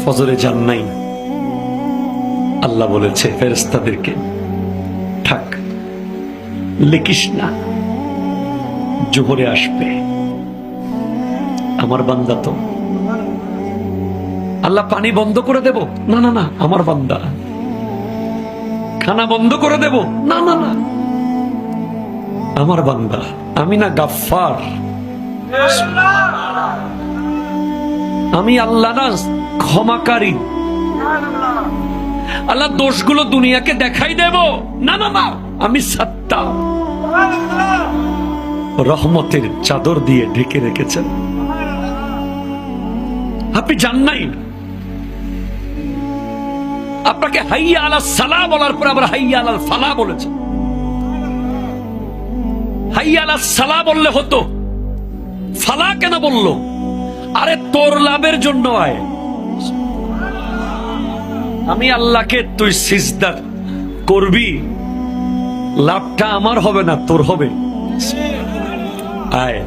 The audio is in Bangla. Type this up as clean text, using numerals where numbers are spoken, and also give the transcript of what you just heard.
ফজরে যান নাই, আল্লাহ বলেছে ফেরেশতাদেরকে, থাক লিখিস না, জোহরে আসবে। আমার বান্দা তো, আল্লাহ পানি বন্ধ করে দেব, না না না, আমার বান্দা। খানা বন্ধ করে দেব, না না না, আমার বান্দা। আমি না গাফফার, আমি আল্লাহ না ক্ষমাকারী। আল্লাহ দোষগুলো দুনিয়াকে দেখাই দেব, না না না, আমি সত্তা। রহমতের চাদর দিয়ে ঢেকে রেখেছেন। আপনি জান নাই, আপনাকে হাইয়া আলাস সালাহ বলার পর আবার হাইয়া আলাল ফালাহ বলেছেন। হাইয়া আলাস সালাহ বললে হতো, ফালাহ কেন বলল? আরে তোর লাভের জন্য আয়। আমি আল্লাহকে তুই সিজদা করবি, লাভটা আমার হবে না, তোর হবে। আয়।